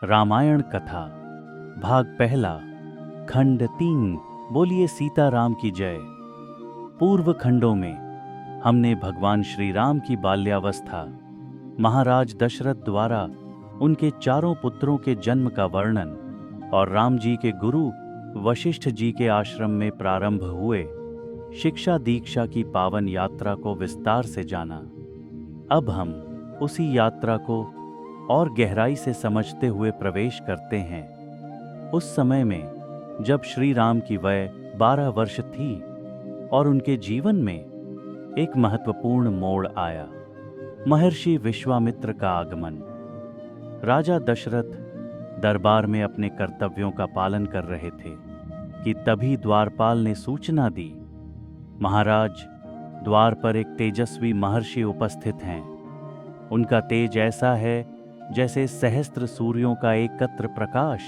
रामायण कथा भाग पहला खंड 3। बोलिए सीताराम की जय। पूर्व खंडों में हमने भगवान श्री राम की बाल्यावस्था, महाराज दशरथ द्वारा उनके चारों पुत्रों के जन्म का वर्णन और राम जी के गुरु वशिष्ठ जी के आश्रम में प्रारंभ हुए शिक्षा दीक्षा की पावन यात्रा को विस्तार से जाना। अब हम उसी यात्रा को और गहराई से समझते हुए प्रवेश करते हैं उस समय में जब श्री राम की वय 12 वर्ष थी और उनके जीवन में एक महत्वपूर्ण मोड़ आया, महर्षि विश्वामित्र का आगमन। राजा दशरथ दरबार में अपने कर्तव्यों का पालन कर रहे थे कि तभी द्वारपाल ने सूचना दी, महाराज, द्वार पर एक तेजस्वी महर्षि उपस्थित हैं। उनका तेज ऐसा है जैसे सहस्त्र सूर्यों का एकत्र प्रकाश।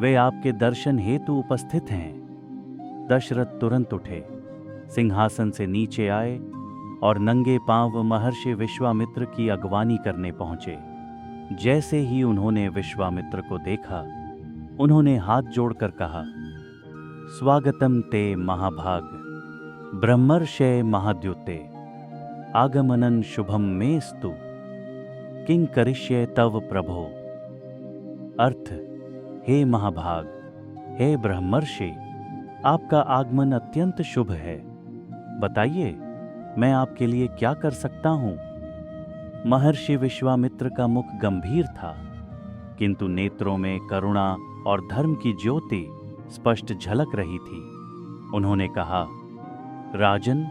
वे आपके दर्शन हेतु उपस्थित हैं। दशरथ तुरंत उठे, सिंहासन से नीचे आए और नंगे पांव महर्षि विश्वामित्र की अगवानी करने पहुंचे। जैसे ही उन्होंने विश्वामित्र को देखा, उन्होंने हाथ जोड़कर कहा, स्वागतम ते महाभाग, ब्रह्मर्षय महाद्युते, आगमनन शुभम मेस्तु, किं करिष्ये तव प्रभो। अर्थ, हे महाभाग, हे ब्रह्मर्षि, आपका आगमन अत्यंत शुभ है। बताइए, मैं आपके लिए क्या कर सकता हूं। महर्षि विश्वामित्र का मुख गंभीर था, किंतु नेत्रों में करुणा और धर्म की ज्योति स्पष्ट झलक रही थी। उन्होंने कहा, राजन,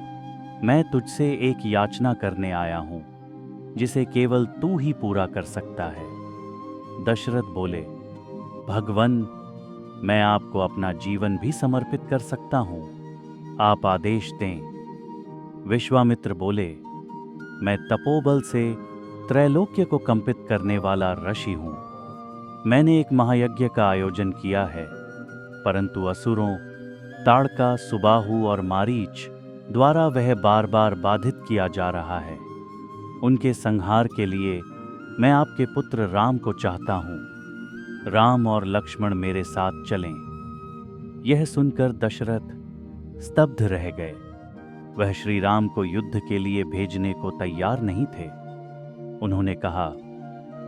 मैं तुझसे एक याचना करने आया हूं जिसे केवल तू ही पूरा कर सकता है। दशरथ बोले, भगवन, मैं आपको अपना जीवन भी समर्पित कर सकता हूं, आप आदेश दें। विश्वामित्र बोले, मैं तपोबल से त्रैलोक्य को कंपित करने वाला ऋषि हूं। मैंने एक महायज्ञ का आयोजन किया है, परंतु असुरों ताड़का, सुबाहु और मारीच द्वारा वह बार बार बाधित किया जा रहा है। उनके संहार के लिए मैं आपके पुत्र राम को चाहता हूं। राम और लक्ष्मण मेरे साथ चलें। यह सुनकर दशरथ स्तब्ध रह गए। वह श्री राम को युद्ध के लिए भेजने को तैयार नहीं थे। उन्होंने कहा,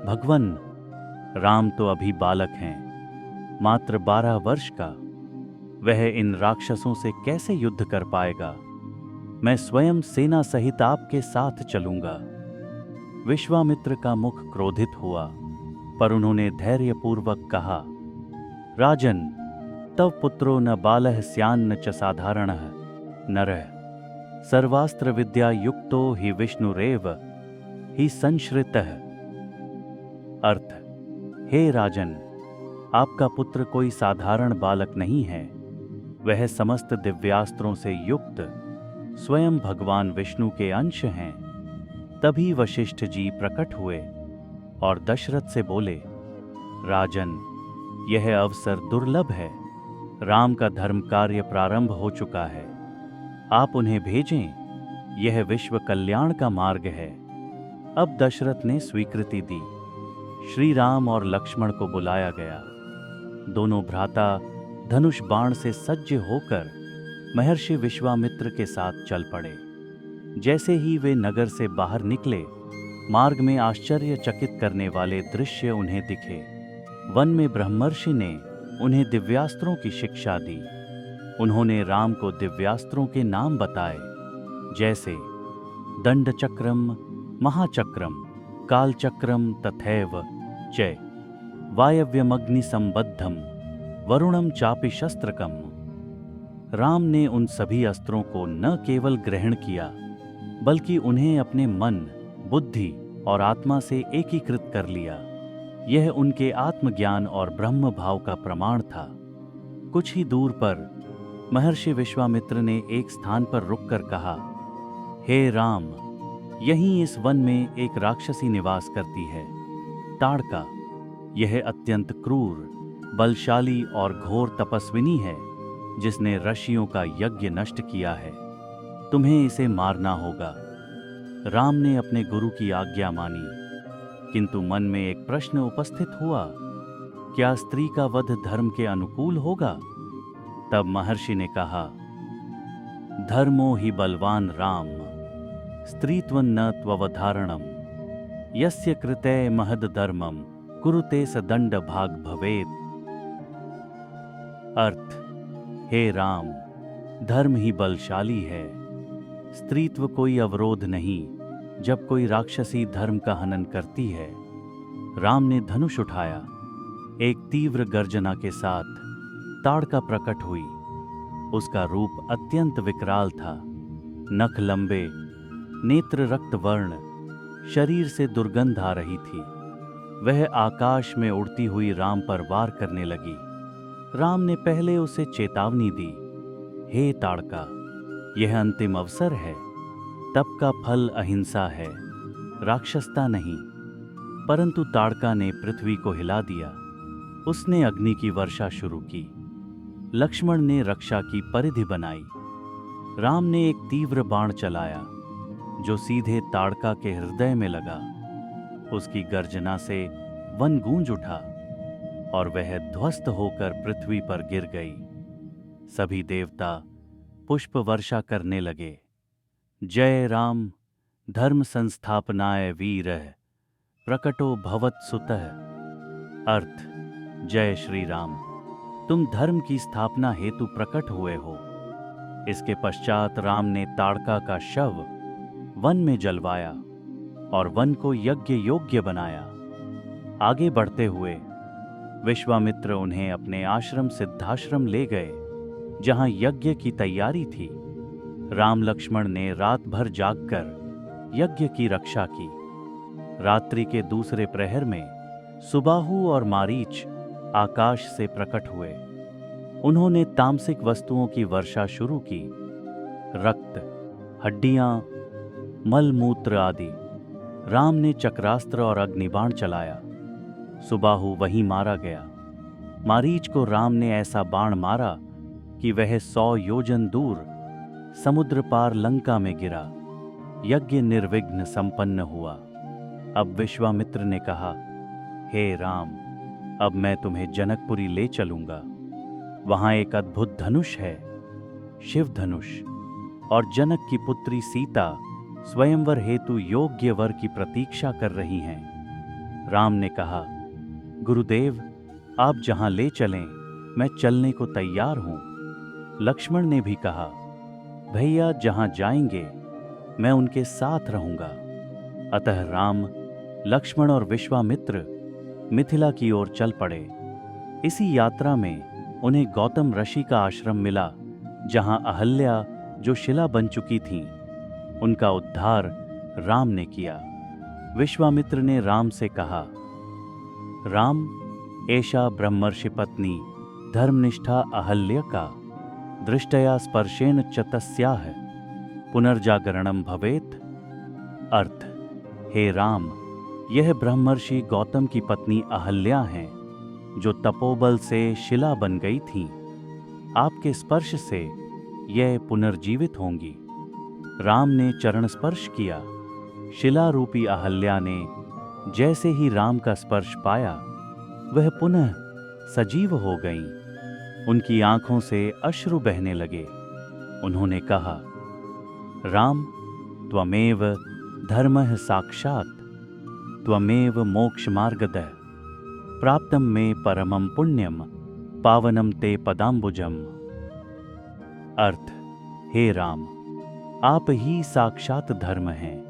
भगवन, राम तो अभी बालक हैं, मात्र 12 वर्ष का। वह इन राक्षसों से कैसे युद्ध कर पाएगा। मैं स्वयं सेना सहित आपके साथ चलूंगा। विश्वामित्र का मुख क्रोधित हुआ, पर उन्होंने धैर्यपूर्वक कहा, राजन, तव पुत्रो न बालः स्यान्न च साधारणः नरः, सर्वास्त्र विद्या युक्तो हि विष्णुरेव हि संश्रितः। अर्थ, हे राजन, आपका पुत्र कोई साधारण बालक नहीं है। वह समस्त दिव्यास्त्रों से युक्त स्वयं भगवान विष्णु के अंश हैं। तभी वशिष्ठ जी प्रकट हुए और दशरथ से बोले, राजन, यह अवसर दुर्लभ है। राम का धर्म कार्य प्रारंभ हो चुका है। आप उन्हें भेजें। यह विश्व कल्याण का मार्ग है। अब दशरथ ने स्वीकृति दी। श्री राम और लक्ष्मण को बुलाया गया। दोनों भ्राता धनुष बाण से सज्ज होकर महर्षि विश्वामित्र के साथ चल पड़े। जैसे ही वे नगर से बाहर निकले, मार्ग में आश्चर्यचकित करने वाले दृश्य उन्हें दिखे। वन में ब्रह्मर्षि ने उन्हें दिव्यास्त्रों की शिक्षा दी। उन्होंने राम को दिव्यास्त्रों के नाम बताए, जैसे दंड चक्रम, महाचक्रम, कालचक्रम तथैव च वायव्यमग्नि संबद्धम, वरुणम चापि शस्त्रकम। राम ने उन सभी अस्त्रों को न केवल ग्रहण किया, बल्कि उन्हें अपने मन, बुद्धि और आत्मा से एकीकृत कर लिया। यह उनके आत्मज्ञान और ब्रह्म भाव का प्रमाण था। कुछ ही दूर पर महर्षि विश्वामित्र ने एक स्थान पर रुककर कहा, हे राम, यहीं इस वन में एक राक्षसी निवास करती है, ताड़का। यह अत्यंत क्रूर, बलशाली और घोर तपस्विनी है, जिसने ऋषियों का यज्ञ नष्ट किया है। तुम्हें इसे मारना होगा। राम ने अपने गुरु की आज्ञा मानी, किंतु मन में एक प्रश्न उपस्थित हुआ, क्या स्त्री का वध धर्म के अनुकूल होगा? तब महर्षि ने कहा, धर्मो हि बलवान राम, स्त्रीत्वं न त्ववधारणम, यस्य कृते महद धर्मम, कुरुते स दंड भाग भवेत्। अर्थ, हे राम, धर्म ही बलशाली है, स्त्रीत्व कोई अवरोध नहीं जब कोई राक्षसी धर्म का हनन करती है। राम ने धनुष उठाया। एक तीव्र गर्जना के साथ ताड़का प्रकट हुई। उसका रूप अत्यंत विकराल था। नख लंबे, नेत्र रक्त वर्ण, शरीर से दुर्गंध आ रही थी। वह आकाश में उड़ती हुई राम पर वार करने लगी। राम ने पहले उसे चेतावनी दी, हे ताड़का, यह अंतिम अवसर है। तप का फल अहिंसा है, राक्षसता नहीं। परंतु ताड़का ने पृथ्वी को हिला दिया। उसने अग्नि की वर्षा शुरू की। लक्ष्मण ने रक्षा की परिधि बनाई। राम ने एक तीव्र बाण चलाया जो सीधे ताड़का के हृदय में लगा। उसकी गर्जना से वन गूंज उठा और वह ध्वस्त होकर पृथ्वी पर गिर गई। सभी देवता पुष्प वर्षा करने लगे। जय राम, धर्म संस्थापनाय वीरः, प्रकटो भवत सुतः। अर्थ, जय श्री राम, तुम धर्म की स्थापना हेतु प्रकट हुए हो। इसके पश्चात राम ने ताड़का का शव वन में जलवाया और वन को यज्ञ योग्य बनाया। आगे बढ़ते हुए विश्वामित्र उन्हें अपने आश्रम सिद्धाश्रम ले गए, जहां यज्ञ की तैयारी थी। राम लक्ष्मण ने रात भर जागकर यज्ञ की रक्षा की। रात्रि के दूसरे प्रहर में सुबाहु और मारीच आकाश से प्रकट हुए। उन्होंने तामसिक वस्तुओं की वर्षा शुरू की। रक्त, हड्डियां, मल मूत्र आदि। राम ने चक्रास्त्र और अग्निबाण चलाया। सुबाहु वहीं मारा गया। मारीच को राम ने ऐसा बाण मारा कि वह 100 योजन दूर समुद्र पार लंका में गिरा। यज्ञ निर्विघ्न संपन्न हुआ। अब विश्वामित्र ने कहा, हे राम, अब मैं तुम्हें जनकपुरी ले चलूंगा। वहां एक अद्भुत धनुष है, शिव धनुष, और जनक की पुत्री सीता स्वयंवर हेतु योग्य वर की प्रतीक्षा कर रही हैं। राम ने कहा, गुरुदेव, आप जहां ले चलें मैं चलने को तैयार हूं। लक्ष्मण ने भी कहा, भैया जहां जाएंगे मैं उनके साथ रहूंगा। अतः राम, लक्ष्मण और विश्वामित्र मिथिला की ओर चल पड़े। इसी यात्रा में उन्हें गौतम ऋषि का आश्रम मिला, जहां अहल्या जो शिला बन चुकी थीं, उनका उद्धार राम ने किया। विश्वामित्र ने राम से कहा, राम, एषा ब्रह्मर्षि पत्नी धर्मनिष्ठा अहल्या का दृष्टया स्पर्शेन च तस्याः पुनर्जागरणम भवेत्। अर्थ, हे राम, यह ब्रह्मर्षि गौतम की पत्नी अहल्या हैं, जो तपोबल से शिला बन गई थीं। आपके स्पर्श से यह पुनर्जीवित होंगी। राम ने चरण स्पर्श किया। शिला रूपी अहल्या ने जैसे ही राम का स्पर्श पाया, वह पुनः सजीव हो गईं। उनकी आंखों से अश्रु बहने लगे। उन्होंने कहा, राम, त्वमेव धर्मः साक्षात्, त्वमेव मोक्ष मार्गदः, प्राप्तम मे परमं पुण्यम, पावनम ते पदाम्बुजम। अर्थ, हे राम, आप ही साक्षात धर्म हैं।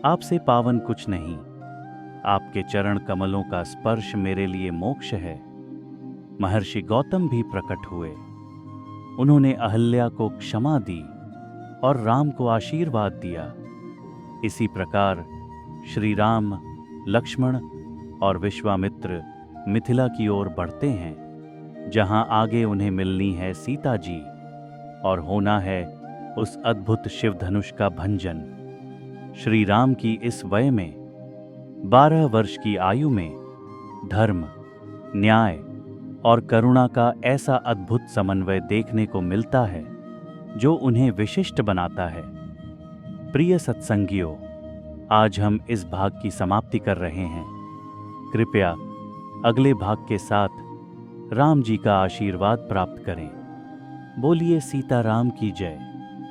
आपसे पावन कुछ नहीं। आपके चरण कमलों का स्पर्श मेरे लिए मोक्ष है। महर्षि गौतम भी प्रकट हुए। उन्होंने अहल्या को क्षमा दी और राम को आशीर्वाद दिया। इसी प्रकार श्री राम, लक्ष्मण और विश्वामित्र मिथिला की ओर बढ़ते हैं, जहां आगे उन्हें मिलनी है सीता जी और होना है उस अद्भुत शिव धनुष का भंजन। श्री राम की इस वय में, 12 वर्ष की आयु में, धर्म, न्याय और करुणा का ऐसा अद्भुत समन्वय देखने को मिलता है जो उन्हें विशिष्ट बनाता है। प्रिय सत्संगियों, आज हम इस भाग की समाप्ति कर रहे हैं। कृपया अगले भाग के साथ राम जी का आशीर्वाद प्राप्त करें। बोलिए सीताराम की जय।